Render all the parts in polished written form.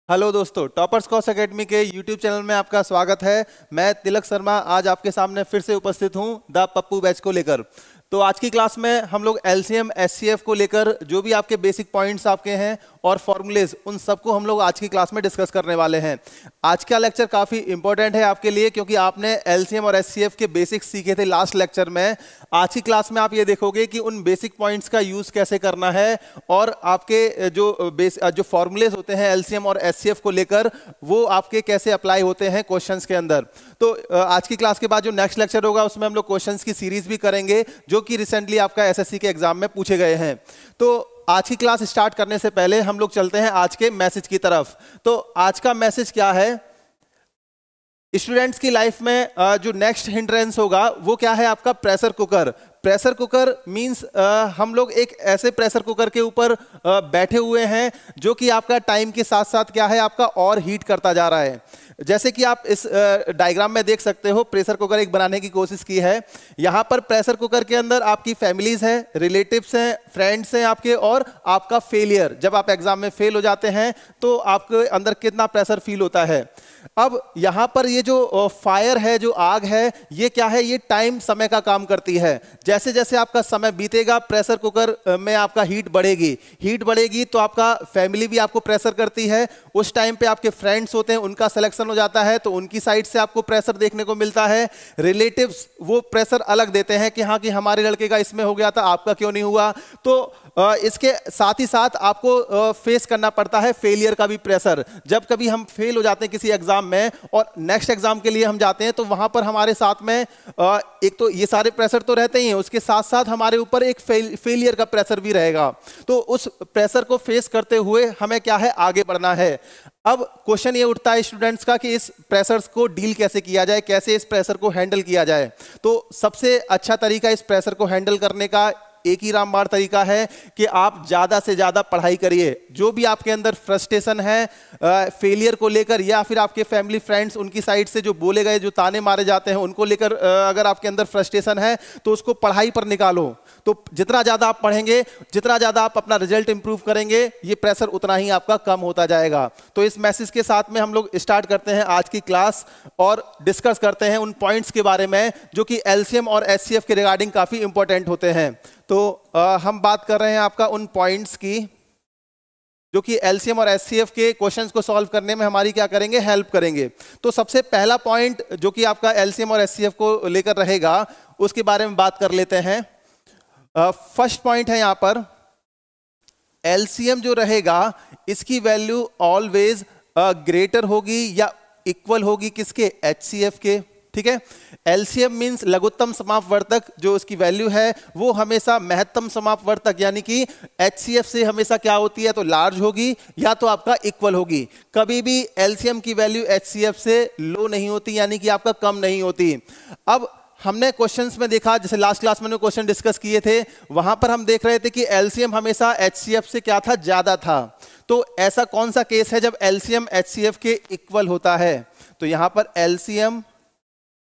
Hello दोस्तों, toppers course academy के YouTube channel में आपका स्वागत है। मैं तिलक शर्मा आज आपके सामने फिर से उपस्थित हूं द पप्पू बैच को लेकर। तो आज की क्लास में हम लोग एलसीएम एचसीएफ को लेकर जो भी आपके बेसिक पॉइंट्स आपके हैं और फॉर्मूलेज, उन सबको हम लोग आज की क्लास में डिस्कस करने वाले हैं। आज का लेक्चर काफ़ी इंपॉर्टेंट है आपके लिए, क्योंकि आपने एलसीएम और एचसीएफ के बेसिक्स सीखे थे लास्ट लेक्चर में। आज की क्लास में आप ये देखोगे कि उन बेसिक पॉइंट्स का यूज़ कैसे करना है और आपके जो फॉर्मूलेज होते हैं एलसीएम और एचसीएफ को लेकर, वो आपके कैसे अप्लाई होते हैं क्वेश्चंस के अंदर। तो आज की क्लास के बाद जो नेक्स्ट लेक्चर होगा उसमें हम लोग क्वेश्चंस की सीरीज भी करेंगे जो कि रिसेंटली आपका एसएससी के एग्जाम में पूछे गए हैं। तो आज की क्लास स्टार्ट करने से पहले हम लोग चलते हैं आज के मैसेज की तरफ। तो आज का मैसेज क्या है? स्टूडेंट्स की लाइफ में जो नेक्स्ट हिंड्रेंस होगा वो क्या है? आपका pressure cooker. Pressure cooker means हम लोग एक ऐसे प्रेशर कुकर के ऊपर बैठे हुए हैं जो कि आपका टाइम के साथ साथ क्या है, आपका और हीट करता जा रहा है। जैसे कि आप इस डायग्राम में देख सकते हो, प्रेशर कुकर एक बनाने की कोशिश की है। यहाँ पर प्रेशर कुकर के अंदर आपकी फैमिलीज है, रिलेटिव्स हैं, फ्रेंड्स हैं आपके, और आपका फेलियर। जब आप एग्जाम में फेल हो जाते हैं तो आपके अंदर कितना प्रेशर फील होता है। अब यहाँ पर ये जो फायर है, जो आग है, ये क्या है? ये टाइम, समय का काम करती है। जैसे जैसे आपका समय बीतेगा प्रेशर कुकर में आपका हीट बढ़ेगी। हीट बढ़ेगी तो आपका फैमिली भी आपको प्रेशर करती है। उस टाइम पे आपके फ्रेंड्स होते हैं, उनका सिलेक्शन हो जाता है तो उनकी साइड से आपको प्रेशर देखने को मिलता है। रिलेटिव्स वो प्रेशर अलग देते हैं कि हाँ कि हमारे लड़के का इसमें हो गया था, आपका क्यों नहीं हुआ। तो इसके साथ ही साथ आपको फेस करना पड़ता है फेलियर का भी प्रेशर। जब कभी हम फेल हो जाते हैं किसी एग्जाम में और नेक्स्ट एग्जाम के लिए हम जाते हैं तो वहां पर हमारे साथ में एक तो ये सारे प्रेशर तो रहते ही हैं, उसके साथ साथ हमारे ऊपर एक फेलियर का प्रेशर भी रहेगा। तो उस प्रेशर को फेस करते हुए हमें क्या है, आगे बढ़ना है। अब क्वेश्चन ये उठता है स्टूडेंट्स का कि इस प्रेशर्स को डील कैसे किया जाए, कैसे इस प्रेशर को हैंडल किया जाए। तो सबसे अच्छा तरीका इस प्रेशर को हैंडल करने का एक ही रामबाण तरीका है कि आप ज्यादा से ज्यादा पढ़ाई करिए। जो भी आपके अंदर फ्रस्ट्रेशन है फेलियर को लेकर, या फिर आपके फैमिली फ्रेंड्स उनकी साइड से जो बोले गए, जो ताने मारे जाते हैं उनको लेकर अगर आपके अंदर फ्रस्ट्रेशन है तो उसको पढ़ाई पर निकालो। तो जितना ज्यादा आप पढ़ेंगे, जितना ज्यादा आप अपना रिजल्ट इंप्रूव करेंगे, ये प्रेशर उतना ही आपका कम होता जाएगा। तो इस मैसेज के साथ में हम लोग स्टार्ट करते हैं आज की क्लास और डिस्कस करते हैं उन पॉइंट्स के बारे में जो कि एलसीएम और एचसीएफ के रिगार्डिंग काफी इंपॉर्टेंट होते हैं। तो हम बात कर रहे हैं आपका उन पॉइंट्स की जो कि एलसीएम और एचसीएफ के क्वेश्चंस को सॉल्व करने में हमारी क्या करेंगे, हेल्प करेंगे। तो सबसे पहला पॉइंट जो कि आपका एलसीएम और एचसीएफ को लेकर रहेगा उसके बारे में बात कर लेते हैं। फर्स्ट पॉइंट है यहाँ पर, एलसीएम जो रहेगा इसकी वैल्यू ऑलवेज ग्रेटर होगी या इक्वल होगी किसके? एचसीएफ के। ठीक है, एलसीएम मींस लघुत्तम समापवर्तक, जो उसकी वैल्यू है वो हमेशा महत्तम समापवर्तक यानी कि एचसीएफ से हमेशा क्या होती है, तो लार्ज होगी या तो आपका इक्वल होगी। कभी भी एलसीएम की वैल्यू एचसीएफ से लो नहीं होती, यानी कि आपका कम नहीं होती। अब हमने क्वेश्चंस में देखा, जैसे लास्ट क्लास में क्वेश्चन डिस्कस किए थे, वहां पर हम देख रहे थे कि एलसीएम हमेशा एचसीएफ से क्या था, ज्यादा था। तो ऐसा कौन सा केस है जब एलसीएम एचसीएफ के इक्वल होता है? तो यहां पर LCM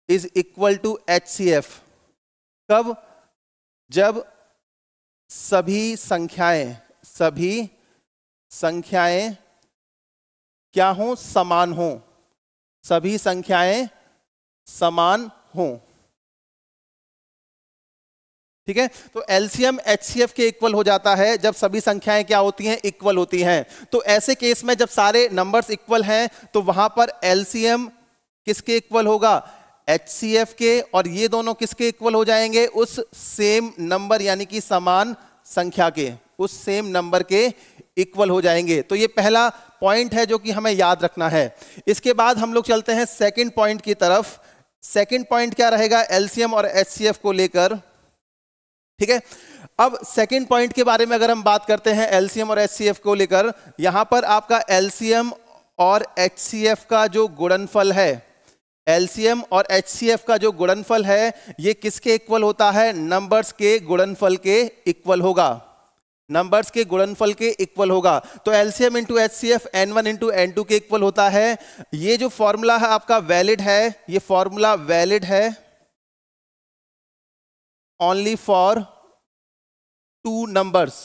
is equal to HCF कब? जब सभी संख्याएं क्या हो, समान हो। सभी संख्याएं समान हो। ठीक है, तो एलसीएम एचसीएफ के इक्वल हो जाता है जब सभी संख्याएं क्या होती हैं, इक्वल होती हैं। तो ऐसे केस में जब सारे नंबर्स इक्वल हैं तो वहां पर एलसीएम किसके इक्वल होगा? एचसीएफ के। और ये दोनों किसके इक्वल हो जाएंगे? उस सेम नंबर यानी कि समान संख्या के, उस सेम नंबर के इक्वल हो जाएंगे। तो ये पहला पॉइंट है जो कि हमें याद रखना है। इसके बाद हम लोग चलते हैं सेकंड पॉइंट की तरफ। सेकंड पॉइंट क्या रहेगा एलसीएम और एचसीएफ को लेकर? ठीक है, अब सेकंड पॉइंट के बारे में अगर हम बात करते हैं एलसीएम और एचसीएफ को लेकर, यहां पर आपका एलसीएम और एचसीएफ का जो गुणनफल है, एलसीएम और एचसीएफ का जो गुणनफल है ये किसके इक्वल होता है? नंबर्स के गुणनफल के इक्वल होगा। नंबर्स के गुणनफल के इक्वल होगा। तो LCM into HCF n1 into n2 के इक्वल होता है। ये जो फॉर्मूला है आपका वैलिड है, ये फॉर्मूला वैलिड है only for two numbers,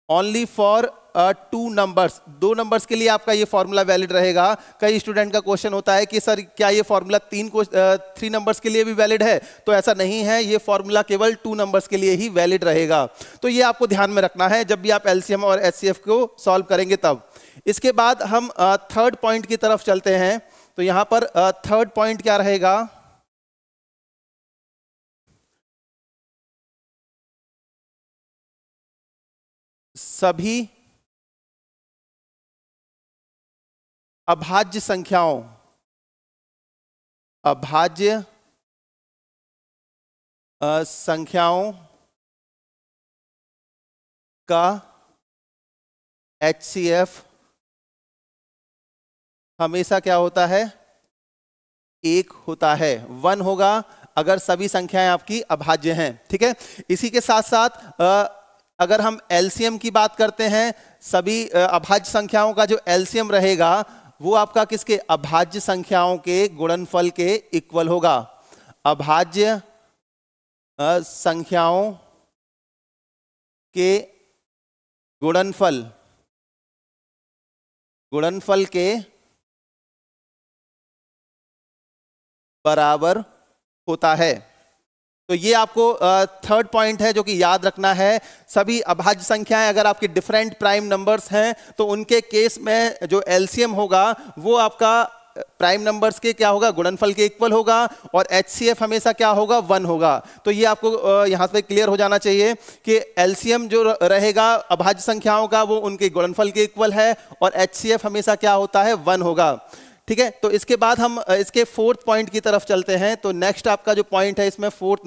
only for two numbers, दो नंबर्स के लिए आपका ये फॉर्मूला वैलिड रहेगा। कई स्टूडेंट का क्वेश्चन होता है कि सर क्या ये फॉर्मूला थ्री नंबर्स के लिए भी वैलिड है? तो ऐसा नहीं है, ये फॉर्मूला केवल टू नंबर्स के लिए ही वैलिड रहेगा। तो ये आपको ध्यान में रखना है जब भी आप एलसीएम और एचसीएफ को सॉल्व करेंगे तब। इसके बाद हम थर्ड पॉइंट की तरफ चलते हैं। तो यहां पर थर्ड पॉइंट क्या रहेगा? सभी अभाज्य संख्याओं, अभाज्य संख्याओं का एचसीएफ हमेशा क्या होता है? एक होता है, 1 होगा अगर सभी संख्याएं आपकी अभाज्य हैं। ठीक है, इसी के साथ साथ अगर हम एलसीएम की बात करते हैं, सभी अभाज्य संख्याओं का जो एलसीएम रहेगा वो आपका किसके? अभाज्य संख्याओं के गुणनफल के इक्वल होगा। अभाज्य संख्याओं के गुणनफल के बराबर होता है। तो ये आपको थर्ड पॉइंट है जो कि याद रखना है। सभी अभाज्य संख्याएं अगर आपकी डिफरेंट प्राइम नंबर्स हैं तो उनके केस में जो एलसीएम होगा वो आपका प्राइम नंबर्स के क्या होगा? गुणनफल के इक्वल होगा, और एचसीएफ हमेशा क्या होगा? 1 होगा। तो ये आपको यहां पे क्लियर हो जाना चाहिए कि एलसीएम जो रहेगा अभाज्य संख्याओं का वो उनके गुणनफल के इक्वल है, और एचसीएफ हमेशा क्या होता है? 1 होगा। ठीक है, तो इसके बाद हम इसके फोर्थ पॉइंट की तरफ चलते हैं। तो नेक्स्ट आपका जो पॉइंट है इसमें फोर्थ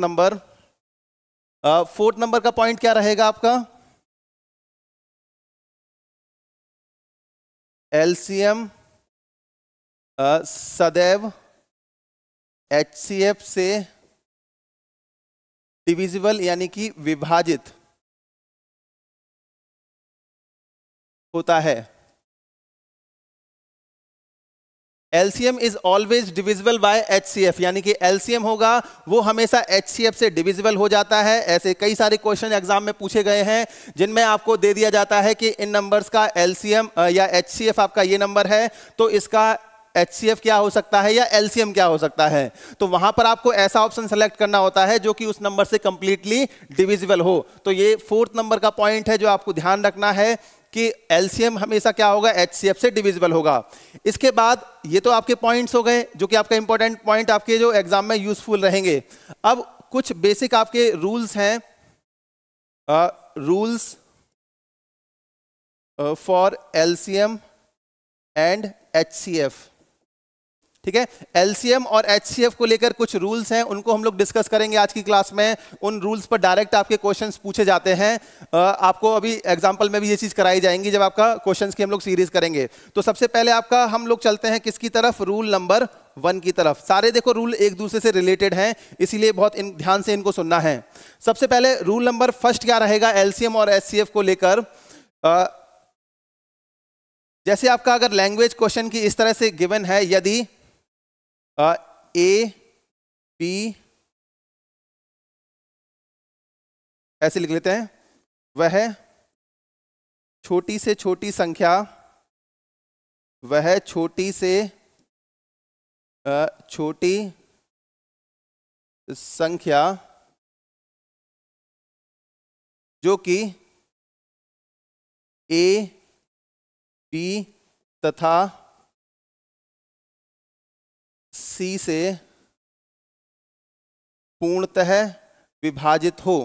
नंबर का पॉइंट क्या रहेगा आपका? एलसीएम सदैव एचसीएफ से डिविजिबल यानी कि विभाजित होता है। LCM is always divisible by HCF, यानी कि LCM होगा वो हमेशा HCF से डिविजिबल हो जाता है। ऐसे कई सारे क्वेश्चन एग्जाम में पूछे गए हैं जिनमें आपको दे दिया जाता है कि इन नंबर्स का LCM या HCF आपका ये नंबर है तो इसका HCF क्या हो सकता है या LCM क्या हो सकता है। तो वहां पर आपको ऐसा ऑप्शन सेलेक्ट करना होता है जो कि उस नंबर से कंप्लीटली डिविजिबल हो। तो ये फोर्थ नंबर का पॉइंट है जो आपको ध्यान रखना है कि एलसीएम हमेशा क्या होगा? एचसीएफ से डिविजिबल होगा। इसके बाद ये तो आपके पॉइंट्स हो गए जो कि आपका इंपॉर्टेंट पॉइंट आपके जो एग्जाम में यूजफुल रहेंगे। अब कुछ बेसिक आपके रूल्स हैं, rules for LCM and HCF. ठीक है, एलसीएम और एचसीएफ को लेकर कुछ रूल्स हैं, उनको हम लोग डिस्कस करेंगे आज की क्लास में। उन रूल्स पर डायरेक्ट आपके क्वेश्चंस पूछे जाते हैं। आपको अभी एग्जांपल में भी ये चीज कराई जाएंगी जब आपका क्वेश्चंस की हम लोग सीरीज करेंगे। तो सबसे पहले आपका हम लोग चलते हैं किसकी तरफ? रूल नंबर 1 की तरफ। सारे देखो रूल एक दूसरे से रिलेटेड हैं, इसीलिए बहुत ध्यान से इनको सुनना है। सबसे पहले रूल नंबर फर्स्ट क्या रहेगा एलसीएम और एचसीएफ को लेकर? जैसे आपका अगर लैंग्वेज क्वेश्चन की इस तरह से गिवन है, यदि ए बी ऐसे लिख लेते हैं, वह छोटी से छोटी संख्या, वह छोटी से छोटी संख्या जो कि ए बी तथा सी से पूर्णतः विभाजित हो।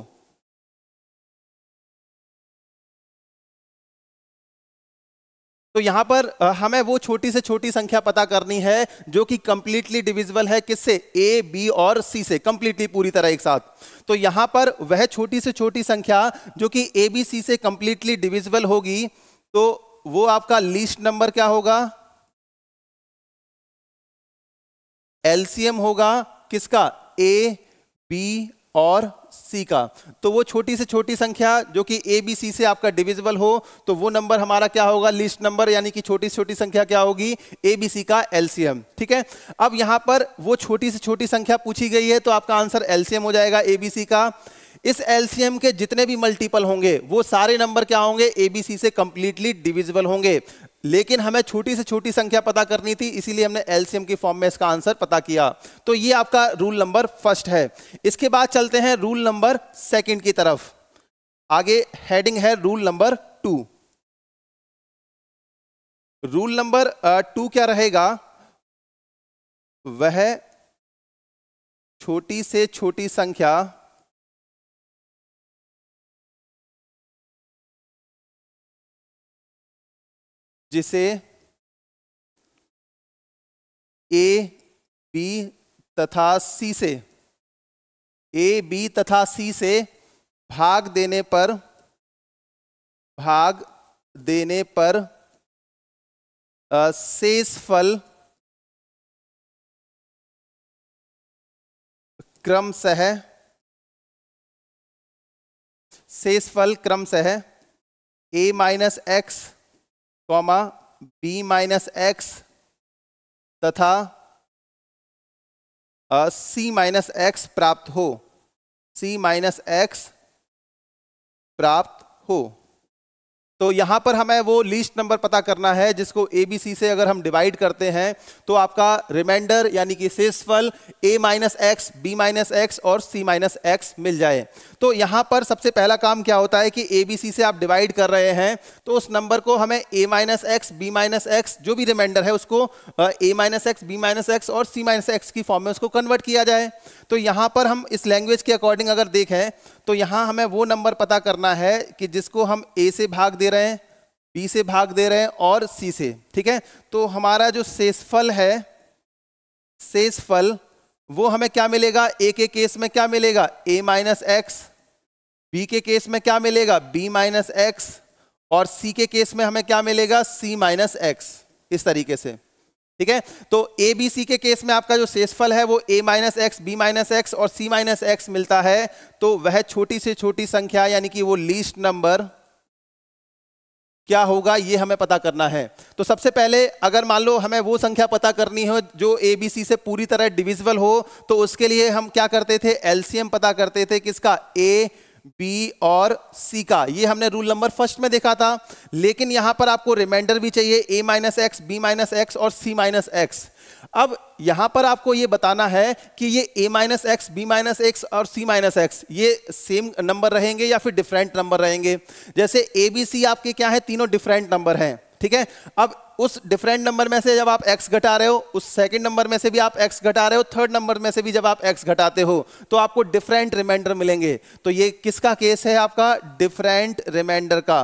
तो यहां पर हमें वो छोटी से छोटी संख्या पता करनी है जो कि कंप्लीटली डिविजिबल है किससे? ए, बी और सी से, कंप्लीटली पूरी तरह एक साथ। तो यहां पर वह छोटी से छोटी संख्या जो कि ए, बी, सी से कंप्लीटली डिविजिबल होगी तो वो आपका लीस्ट नंबर क्या होगा? एलसीएम होगा किसका? ए, बी और सी का। तो वो छोटी से छोटी संख्या जो कि ए, बी, सी से आपका डिविजिबल हो तो वो नंबर हमारा क्या होगा? लीस्ट नंबर, यानी कि छोटी से छोटी संख्या क्या होगी? ए, बी, सी का एलसीएम। ठीक है, अब यहां पर वो छोटी से छोटी संख्या पूछी गई है तो आपका आंसर एलसीएम हो जाएगा ए, बी, सी का। इस एलसीएम के जितने भी मल्टीपल होंगे वो सारे नंबर क्या होंगे, एबीसी से कंप्लीटली डिविजिबल होंगे। लेकिन हमें छोटी से छोटी संख्या पता करनी थी, इसीलिए हमने एलसीएम की फॉर्म में इसका आंसर पता किया। तो ये आपका रूल नंबर फर्स्ट है। इसके बाद चलते हैं रूल नंबर सेकंड की तरफ। आगे हेडिंग है रूल नंबर 2। रूल नंबर 2 क्या रहेगा, वह छोटी से छोटी संख्या जिसे ए बी तथा सी से भाग देने पर शेषफल क्रमशः a minus x comma b minus x तथा सी माइनस एक्स प्राप्त हो। तो यहां पर हमें वो लीस्ट नंबर पता करना है जिसको ए बी सी से अगर हम डिवाइड करते हैं तो आपका रिमाइंडर यानी कि शेषफल a minus x, b minus x और c माइनस एक्स मिल जाए। तो यहां पर सबसे पहला काम क्या होता है कि ए बी सी से आप डिवाइड कर रहे हैं तो उस नंबर को हमें a minus x, b minus x जो भी रिमाइंडर है उसको a minus x, b minus x और c माइनस एक्स की फॉर्म में उसको कन्वर्ट किया जाए। तो यहां पर हम इस लैंग्वेज के अकॉर्डिंग अगर देखें तो यहां हमें वो नंबर पता करना है कि जिसको हम a से भाग दे रहे हैं, b से भाग दे रहे हैं और c से। ठीक है, तो हमारा जो शेषफल वो हमें क्या मिलेगा, a के केस में क्या मिलेगा, a माइनस एक्स, b के केस में क्या मिलेगा, b माइनस एक्स और c के केस में हमें क्या मिलेगा, c माइनस एक्स। इस तरीके से। ठीक है, तो ए बी सी के केस में आपका जो शेषफल है वो a minus x, b minus x और c माइनस एक्स मिलता है। तो वह छोटी से छोटी संख्या यानी कि वो लीस्ट नंबर क्या होगा, ये हमें पता करना है। तो सबसे पहले अगर मान लो हमें वो संख्या पता करनी हो जो ए बी सी से पूरी तरह डिविजिबल हो तो उसके लिए हम क्या करते थे, एलसीएम पता करते थे किसका, ए बी और सी का। ये हमने रूल नंबर फर्स्ट में देखा था। लेकिन यहां पर आपको रिमाइंडर भी चाहिए, a minus x, b minus x और c माइनस एक्स। अब यहां पर आपको ये बताना है कि ये a minus x, b minus x और c माइनस एक्स ये सेम नंबर रहेंगे या फिर डिफरेंट नंबर रहेंगे। जैसे a b c आपके क्या है, तीनों डिफरेंट नंबर हैं। ठीक है, अब उस डिफरेंट नंबर में से जब आप x घटा रहे हो, उस सेकंड नंबर में से भी आप x घटा रहे हो, थर्ड नंबर में से भी जब आप x घटाते हो तो आपको डिफरेंट रिमाइंडर मिलेंगे। तो ये किसका केस है, आपका डिफरेंट रिमाइंडर का।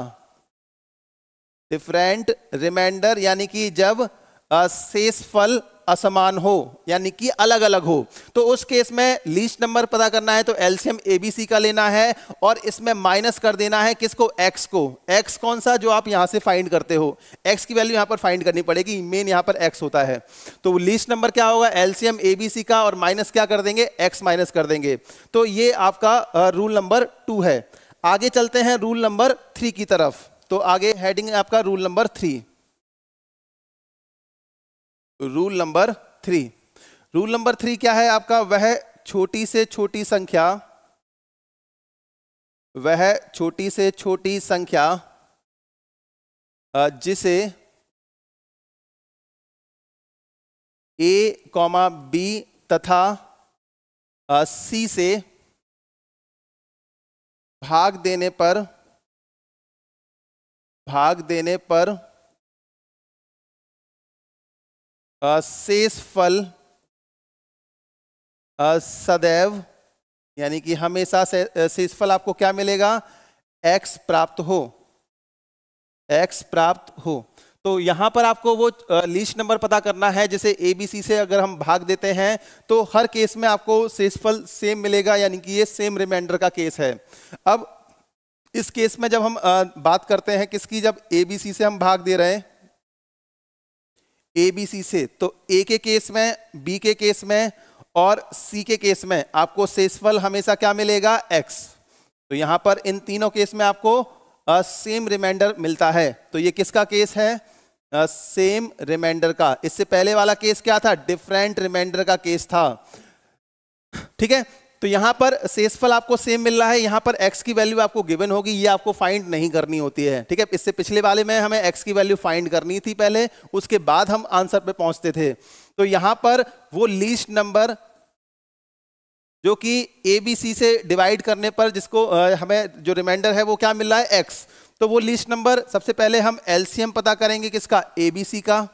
डिफरेंट रिमाइंडर यानी कि जब शेषफल असमान हो यानी कि अलग अलग हो। तो उस केस में लीस्ट नंबर पता करना है तो एलसीएम एबीसी का लेना है और इसमें माइनस कर देना है किसको, x को। x कौन सा, जो आप यहां से फाइंड करते हो, x की वैल्यू यहां पर फाइंड करनी पड़ेगी, मेन यहां पर x होता है। तो लीस्ट नंबर क्या होगा, एलसीएम एबीसी का और माइनस क्या कर देंगे, x माइनस कर देंगे। तो ये आपका रूल नंबर 2 है। आगे चलते हैं रूल नंबर 3 की तरफ। तो आगे हेडिंग है आपका rule number 3। Rule number 3, rule number 3 क्या है आपका, वह छोटी से छोटी संख्या जिसे a, b तथा c से भाग देने पर शेषफल सदैव यानी कि हमेशा शेषफल आपको क्या मिलेगा, x प्राप्त हो। तो यहां पर आपको वो लीस्ट नंबर पता करना है। जैसे ए बी सी से अगर हम भाग देते हैं तो हर केस में आपको शेषफल सेम मिलेगा, यानी कि ये सेम रिमाइंडर का केस है। अब इस केस में जब हम बात करते हैं किसकी, जब ए बी सी से हम भाग दे रहे हैं ए बी सी से, तो ए के केस में, बी के केस में और सी के केस में आपको शेषफल हमेशा क्या मिलेगा, x। तो यहां पर इन तीनों केस में आपको सेम रिमाइंडर मिलता है। तो ये किसका केस है, सेम रिमाइंडर का। इससे पहले वाला केस क्या था, डिफरेंट रिमाइंडर का केस था। ठीक है, तो यहाँ पर शेषफल आपको सेम मिल रहा है, यहाँ पर x की वैल्यू आपको गिवन होगी, ये आपको फाइंड नहीं करनी होती है, ठीक है। इससे पिछले वाले में हमें x की वैल्यू फाइंड करनी थी पहले, उसके बाद हम आंसर पे पहुंचते थे। तो यहाँ पर वो लीस्ट नंबर जो कि ABC से डिवाइड करने पर जिसको हमें जो रिमाइंडर है वो क्या मिल रहा है, x। तो वो लीस्ट नंबर सबसे पहले हम एलसीएम पता करेंगे किसका, ABC का।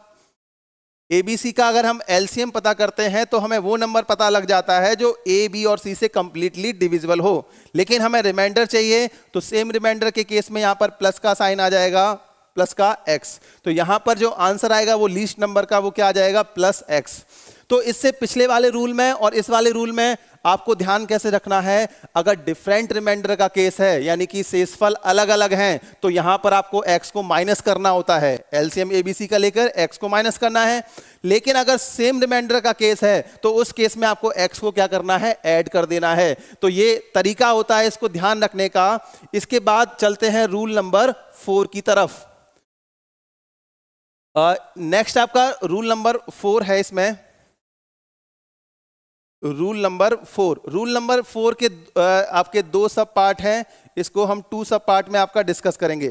ABC का अगर हम एलसीएम पता करते हैं तो हमें वो नंबर पता लग जाता है जो A, B और C से कंप्लीटली डिविजिबल हो। लेकिन हमें रिमाइंडर चाहिए, तो सेम रिमाइंडर के केस में यहाँ पर प्लस का साइन आ जाएगा, प्लस का x। तो यहाँ पर जो आंसर आएगा वो लीस्ट नंबर का वो क्या आ जाएगा, +x। तो इससे पिछले वाले रूल में और इस वाले रूल में आपको ध्यान कैसे रखना है, अगर डिफरेंट रिमाइंडर का केस है यानी कि शेषफल अलग अलग हैं, तो यहां पर आपको x को माइनस करना होता है, एलसीएम ABC का लेकर x को माइनस करना है। लेकिन अगर सेम रिमाइंडर का केस है तो उस केस में आपको x को क्या करना है, ऐड कर देना है। तो ये तरीका होता है इसको ध्यान रखने का। इसके बाद चलते हैं रूल नंबर 4 की तरफ। नेक्स्ट आपका रूल नंबर 4 है, इसमें रूल नंबर 4 के आपके 2 सब पार्ट हैं, इसको हम 2 सब पार्ट में आपका डिस्कस करेंगे।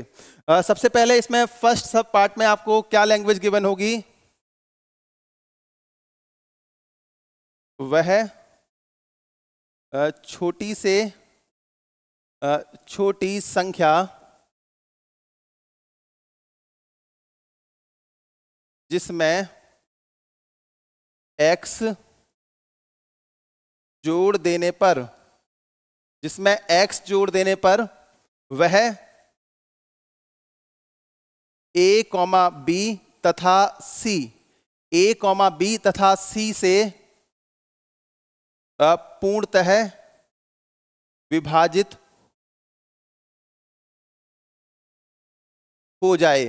सबसे पहले इसमें फर्स्ट सब पार्ट में आपको क्या लैंग्वेज गिवन होगी, वह छोटी से छोटी संख्या जिसमें x जोड़ देने पर, वह a, b तथा c से पूर्णतः विभाजित हो जाए।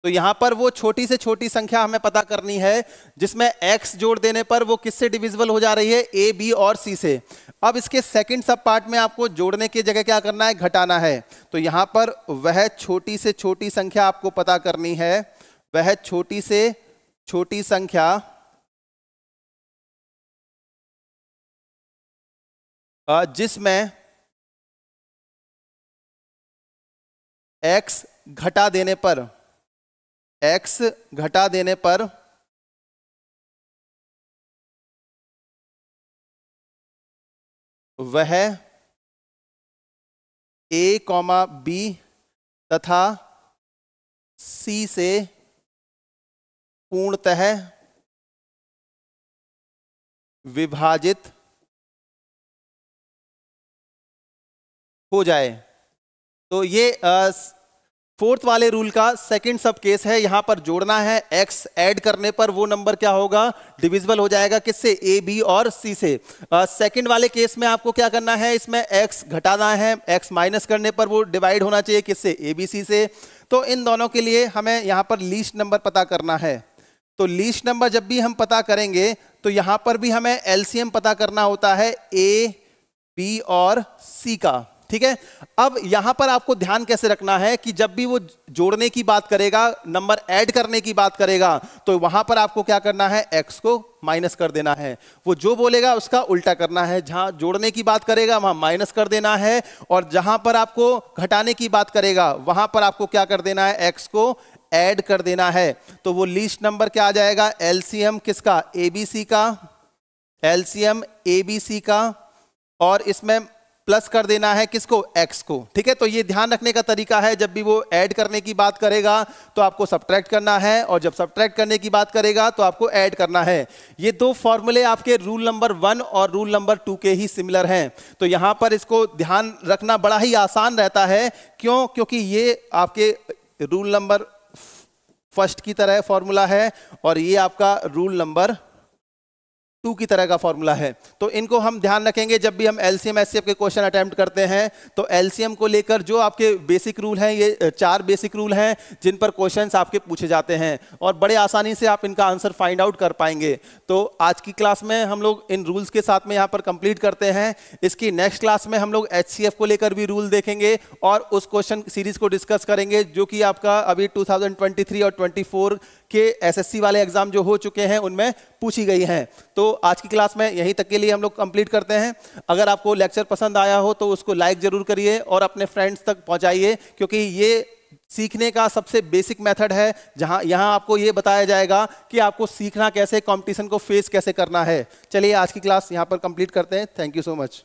तो यहां पर वो छोटी से छोटी संख्या हमें पता करनी है जिसमें x जोड़ देने पर वो किससे डिविजिबल हो जा रही है, a, b और c से। अब इसके सेकंड सब पार्ट में आपको जोड़ने की जगह क्या करना है, घटाना है। तो यहां पर वह छोटी से छोटी संख्या आपको पता करनी है, वह छोटी से छोटी संख्या जिसमें x घटा देने पर वह a, b तथा c से पूर्णतः विभाजित हो जाए। तो ये 4th वाले रूल का सेकंड सब केस है। यहां पर जोड़ना है, x ऐड करने पर वो नंबर क्या होगा, डिविजिबल हो जाएगा किससे, a, b और c से। सेकंड वाले केस में आपको क्या करना है, इसमें x घटाना है, x माइनस करने पर वो डिवाइड होना चाहिए किससे, a, b, c से। तो इन दोनों के लिए हमें यहां पर लीस्ट नंबर पता करना है। तो लीस्ट नंबर जब भी हम पता करेंगे तो यहां पर भी हमें एलसीएम पता करना होता है a, b और c का, ठीक है। अब यहां पर आपको ध्यान कैसे रखना है कि जब भी वो जोड़ने की बात करेगा, नंबर ऐड करने की बात करेगा, तो वहां पर आपको क्या करना है, x को माइनस कर देना है। वो जो बोलेगा उसका उल्टा करना है, जहां जोड़ने की बात करेगा वहां माइनस कर देना है, और जहां पर आपको घटाने की बात करेगा वहां पर आपको क्या कर देना है, x को ऐड कर देना है। तो वो लीस्ट नंबर क्या आ जाएगा, एलसीएम किसका, ABC का, एलसीएम ABC का, और इसमें प्लस कर देना है किसको, x को, ठीक है। तो ये ध्यान रखने का तरीका है, जब भी वो ऐड करने की बात करेगा तो आपको सब्ट्रैक्ट करना है, और जब सब्ट्रैक्ट करने की बात करेगा तो आपको ऐड करना है। ये 2 फॉर्मूले आपके रूल नंबर 1 और रूल नंबर 2 के ही सिमिलर हैं। तो यहां पर इसको ध्यान रखना बड़ा ही आसान रहता है। क्यों, क्योंकि ये आपके रूल नंबर 1 की तरह फॉर्मूला है और ये आपका रूल नंबर 2 की तरह का फॉर्मूला है। तो इनको हम ध्यान रखेंगे जब भी हम एलसीएम एचसीएफ के क्वेश्चन अटेम्प्ट करते हैं। तो एलसीएम को लेकर जो आपके बेसिक रूल हैं, ये 4 बेसिक रूल हैं जिन पर क्वेश्चंस आपके पूछे जाते हैं, और बड़े आसानी से आप इनका आंसर फाइंड आउट कर पाएंगे। तो आज की क्लास में हम लोग इन रूल्स के साथ में यहाँ पर कंप्लीट करते हैं। इसकी नेक्स्ट क्लास में हम लोग एचसीएफ को लेकर भी रूल देखेंगे और उस क्वेश्चन सीरीज को डिस्कस करेंगे जो कि आपका अभी 2023 और 24 के एसएससी वाले एग्जाम जो हो चुके हैं उनमें पूछी गई हैं। तो आज की क्लास में यहीं तक के लिए हम लोग कंप्लीट करते हैं। अगर आपको लेक्चर पसंद आया हो तो उसको लाइक जरूर करिए और अपने फ्रेंड्स तक पहुंचाइए, क्योंकि ये सीखने का सबसे बेसिक मेथड है, जहां यहां आपको ये बताया जाएगा कि आपको सीखना कैसे, कंपटीशन को फेस कैसे करना है। चलिए आज की क्लास यहां पर कंप्लीट करते हैं। Thank you so much.